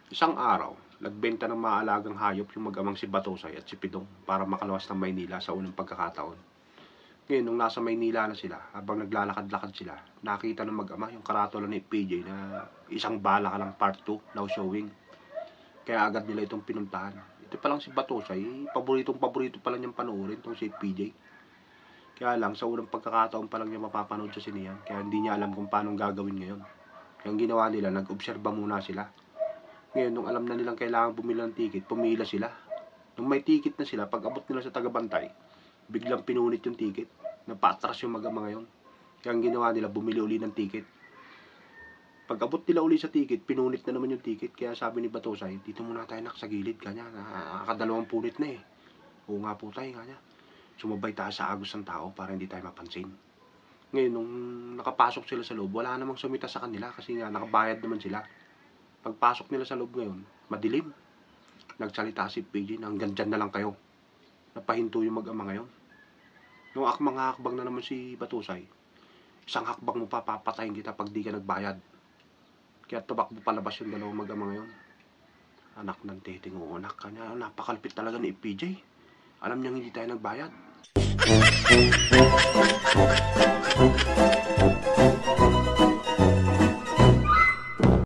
Isang araw, nagbenta ng maalagang hayop yung mag-amang si Batosay at si Pidong para makalawas ng Maynila sa unang pagkakataon. Ngayon, nung nasa Maynila na sila, habang naglalakad-lakad sila, nakita ng mag-ama yung karatula ni PJ na isang bala ka lang part 2 now showing. Kaya agad nila itong pinuntahan. Ito pa lang si Batosay, paborito pa lang niyang panoorin itong si PJ. Kaya lang, sa unang pagkakataon pa lang niya mapapanood sa sinihan, kaya hindi niya alam kung paano gagawin ngayon. Kaya ang ginawa nila, nag-obserba muna sila. Ngayon, nung alam na nilang kailangan bumili ng ticket, pumila sila. Nung may ticket na sila, pag abot nila sa tagabantay, biglang pinunit yung ticket. Napatras yung mag-ama ngayon. Kaya ang ginawa nila, bumili uli ng ticket. Pag abot nila uli sa ticket, pinunit na naman yung ticket. Kaya sabi ni Batosay, dito muna tayo sa gilid, kanya. Nakakadalawang punit na eh. Oo nga po tayo, kanya. Sumabay tayo sa agos ng tao para hindi tayo mapansin. Ngayon, nung nakapasok sila sa loob, wala namang sumita sa kanila kasi nga nakabayad naman sila. Pagpasok nila sa loob ngayon, madilim. Nagsalita si PJ na hanggang dyan na lang kayo. Napahinto yung mag-ama ngayon. Nung hakbang na naman si Batusay, isang hakbang mo pa, papatayin kita pag di ka nagbayad. Kaya tumakbo palabas yung dalawang mag-ama ngayon. Anak ng titing, oo anak kanya, napakalpit talaga ni PJ. Alam niyang hindi tayo nagbayad.